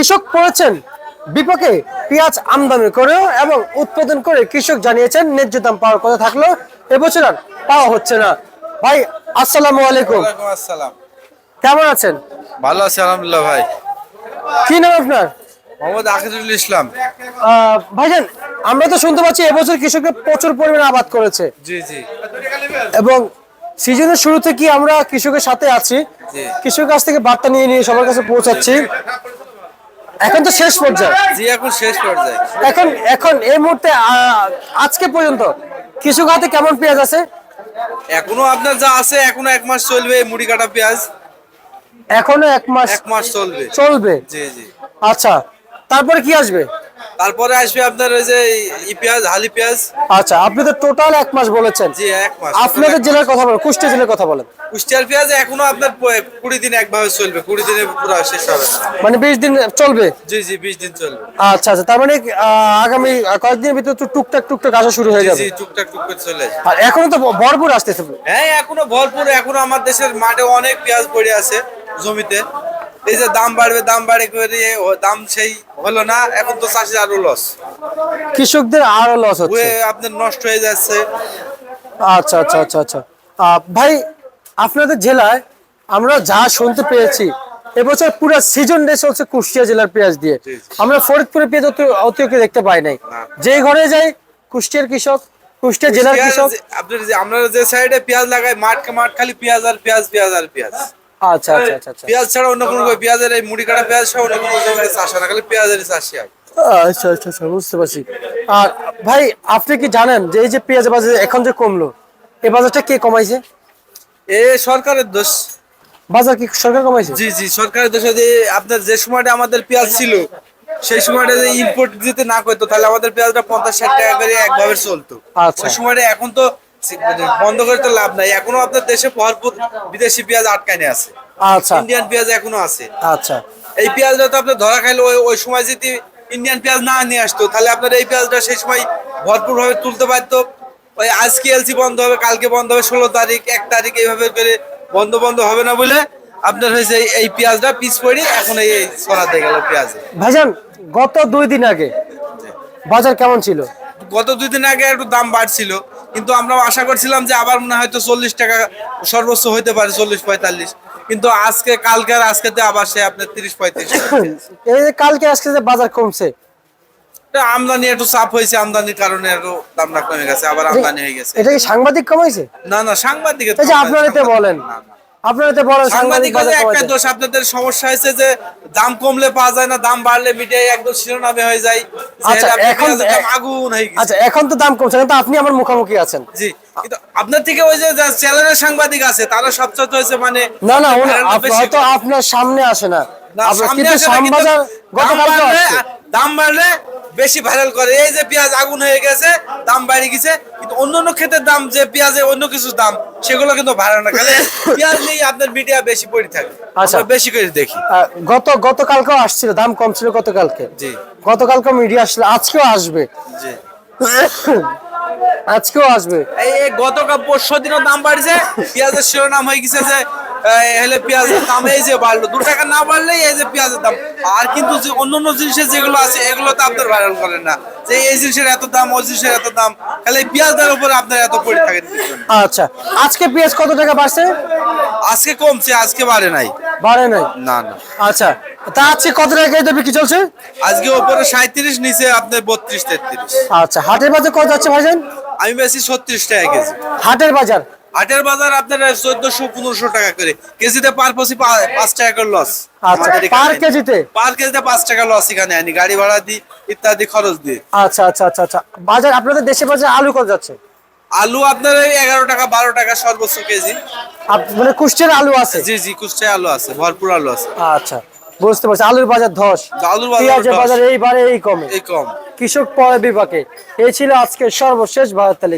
কৃষক পড়েছেন বিপাকে। পেঁয়াজ আমদানি করেও এবং উৎপাদন করে কৃষক জানিয়েছেন ন্যায্য দাম পাওয়ার কথা থাকলেও এবছর আর পাওয়া হচ্ছে না। ভাই আসসালামু আলাইকুম। ওয়ালাইকুম আসসালাম। কেমন আছেন? ভালো আছি আলহামদুলিল্লাহ ভাই। কি নাম আপনার? মোহাম্মদ আকিদুল ইসলাম। ভাইজান, আমরা তো শুনতে পাচ্ছি এবছর কৃষকরা প্রচুর পরিমাণে আবাদ করেছে জি জি এবং সিজনের শুরু থেকে আমরা কৃষকের সাথে আছি। জি। কৃষকের কাছ থেকে বার্তা নিয়ে নিয়ে সবার কাছে পৌঁছাচ্ছি। এখন তো শেষ পর্যায়ে, জি এখন শেষ পর্যায়ে। এখন এখন এই মুহূর্তে আজকে পর্যন্ত কৃষক হাতে কেমন পেঁয়াজ আছে? এখনো আপনার যা আছে এখনো 1 মাস চলবে এই মুড়ি কাটা পেঁয়াজ। এখনো 1 মাস 1 মাস চলবে। চলবে। জি জি। আচ্ছা, তারপরে কি আসবে? তারপরে আসবে আপনার ওই যে ই পেঁয়াজ, হালি পেঁয়াজ। আচ্ছা, আপনি তো টোটাল 1 মাস বলেছেন। জি 1 মাস। আপনাদের জেলার কথা বলেন, কুষ্টিয়া জেলার কথা বলেন। কুষ্টিয়ার পেঁয়াজ এখনো আপনার 20 দিন একভাবে চলবে, 20 দিনে পুরো শেষ হবে না। মানে 20 দিন চলবে। জি জি 20 দিন চলবে। আচ্ছা আচ্ছা, তার মানে আগামী কয়েকদিনের ভিতরে তো টুকটাক টুকটাক আসা শুরু হয়ে জি যাবে। জি টুকটাক টুক করে চলে আসবে। আর এখনো তো ভরপুর আসতেছে। হ্যাঁ এখনো ভরপুর, এখনো আমার দেশের মাঠে অনেক পেঁয়াজ পড়ে আছে জমিতে। এই যে দাম বাড়বে দাম বাড়ে করে দাম সেই হলো না, এখন তো চাষি আরো লস, কৃষকদের আরো লস হচ্ছে। আপনার নষ্ট হয়ে যাচ্ছে। আচ্ছা আচ্ছা আচ্ছা আচ্ছা। ভাই, আপনাদের জেলায় আমরা যা শুনতে পেয়েছি এবছর পুরো সিজন ডে চলছে কুষ্টিয়া জেলার পেঁয়াজ দিয়ে। জি, জি। আমরা ফরিদপুরে পেঁয়াজ অতিকে দেখতে পাই নাই। যে ঘরে যাই কুষ্টিয়ার কৃষক, কুষ্টিয়া জেলার কৃষক। আপনার যে আমরা যে সাইডে পেঁয়াজ লাগাই মাঠ মাঠ খালি পেঁয়াজ আর পেঁয়াজ, পেঁয়াজ আর পেঁয়াজ। আচ্ছা আচ্ছা আচ্ছা আচ্ছা পেঁয়াজ ছাড়া অন্য কোনো পেঁয়াজের এই মুড়ি কাটা পেঁয়াজ ছাড়া অন্য কোনো জমিতে চাষ হয় না, খালি পেঁয়াজেরই চাষই হয়। আচ্ছা আচ্ছা আচ্ছা, বুঝতে পারছি। আর ভাই, আপনি কি জানেন যে এই যে পেঁয়াজ বাজার এখন যে কমলো, এই বাজারটা কে কমাইছে? এ সরকারের দোষ। বাজার কি সরকার কমাইছে? জি জি সরকারের দোষ। যে আপনার যে সময়টা আমাদের পেঁয়াজ ছিল সেই সময়টা যে ইম্পোর্ট দিতে না করতো তাহলে আমাদের পেঁয়াজটা 50-60 টাকা করে একভাবে চলতো। আচ্ছা। ওই সময়টা এখন তো বন্ধ করে তো লাভ নাই, এখনো আপনার দেশে ভরপুর বিদেশি পেঁয়াজ আটকানে আছে। আচ্ছা ইন্ডিয়ান পেঁয়াজ এখনো আছে। আচ্ছা এই পেঁয়াজটা তো আপনার ধরা খাইলে ওই সময় যদি ইন্ডিয়ান পেঁয়াজ না নিয়ে আসতো তাহলে আপনার এই পেঁয়াজটা সেই সময় ভরপুর ভাবে তুলতে পারতো। ওই আজকে এলসি বন্ধ হবে, কালকে বন্ধ হবে, 16 তারিখ 1 তারিখ এইভাবে করে বন্ধ বন্ধ হবে না বলে আপনার হয়েছে এই পেঁয়াজটা পিস পড়ি এখন এই ছড়াতে গেল পেঁয়াজ। ভাইজান, গত 2 দিন আগে বাজার কেমন ছিল? গত 2 দিন আগে একটু দাম বাড়ছিল, কিন্তু আমরা আশা করছিলাম যে আবার মনে হয়তো 40 টাকা সর্বোচ্চ হইতে পারে, 40-45। কিন্তু আজকে কালকে আর আজকেতে আবার সে আপনার 30-35। এই যে কালকে আজকে যে বাজার কমছে, আমদানি একটু চাপ হয়েছে, আমদানির কারণে একটু দামটা কমে গেছে, আবার আমদানি হয়ে গেছে। এটা কি সাংবাদিক কমাইছে? না না সাংবাদিক, এই যে আপনারা এতে বলেন, আপনারা এতে বলেন সাংবাদিক সাংবাদিক বাজার একটা কমাইছে। দোষ। আপনাদের সমস্যা হয়েছে যে দাম কমলে পাওয়া যায় না, দাম বাড়লে মিডিয়ায় একদম শিরোনামে হয়ে যায় যে আচ্ছা, আপনার এখন পেঁয়াজের দাম আগুন হয়ে গেছে। আচ্ছা, এখন তো দাম কমছে, কিন্তু আপনি আমার মুখোমুখি আছেন। জি, কিন্তু আপনার থেকে ওই যে চ্যানেলের সাংবাদিক আছে তারা সবচেয়ে হয়েছে মানে না না, বেশি হয়তো আপনার সামনে আসে না। না, সামনে কিন্তু আসে না, কিন্তু শ্যামবাজার গতকালকে আসছে। দাম বাড়লে বেশি ভাইরাল করে এই যে পেঁয়াজ আগুন হয়ে গেছে, দাম বাড়ে গেছে। কিন্তু অন্য অন্য ক্ষেতের দাম যে পেঁয়াজে অন্য কিছু দাম সেগুলো কিন্তু ভাইরাল না, খালি পেঁয়াজ নিয়ে আপনার মিডিয়া বেশি পড়ে থাকে। আচ্ছা। আমরা বেশি করে দেখি। গতকালকেও আসছিল, দাম কম ছিল গতকালকে। জি। গতকালকে মিডিয়া আসলে, আজকেও আসবে। জি। আজকেও আসবে। এই গতকাল 5 দিনও দাম বাড়ছে, পেঁয়াজের শিরোনাম হয়ে গেছে যে হলে পেঁয়াজের দাম এই যে বাড়লো, 2 টাকা না বাড়লেই এই যে পেঁয়াজের দাম। আর কিন্তু যে অন্যান্য জিনিসের যেগুলো আছে এগুলো তো আপনার ভাইরাল করেন না, যে এই জিনিসের এত দাম, ওই জিনিসের এত দাম, খালি পেঁয়াজের উপরে আপনার এত পড়ে থাকেন। আচ্ছা, আজকে পেঁয়াজ কত টাকা বাড়ছে? আজকে কমছে, আজকে বাড়ে নাই। বাড়ে নাই? না না। আচ্ছা, তা আজকে কত টাকা কেজি বিক্রি চলছে? আজকে উপরে 37, নিচে আপনার 32-33। আচ্ছা, হাটের বাজার কত যাচ্ছে ভাইজান? আমি বেশি 36 টাকা কেজি। হাটের বাজার? হাটের বাজার আপনার 1400-1500 টাকা করে কেজিতে, পার পসি 5 টাকা করে লস। আচ্ছা, পার কেজিতে? পার কেজিতে 5 টাকা লস এখানে আনি, গাড়ি ভাড়া দিই ইত্যাদি খরচ দিই। আচ্ছা আচ্ছা আচ্ছা আচ্ছা। বাজার আপনাদের দেশে বাজার আলু কত যাচ্ছে? আলু আপনার 11 টাকা 12 টাকা সর্বোচ্চ কেজি। মানে কুষ্টিয়ার আলু আছে? জি জি কুষ্টিয়ায় আলু আছে, ভরপুর আলু আছে। আচ্ছা, বুঝতে পারছি। আলুর বাজার ধস, আলুর বাজার পেঁয়াজের ধস। বাজার এইবারে এই কমে। এই কম। কৃষক পড়ে বিপাকে। এই ছিল আজকের সর্বশেষ বাজার তালিকা।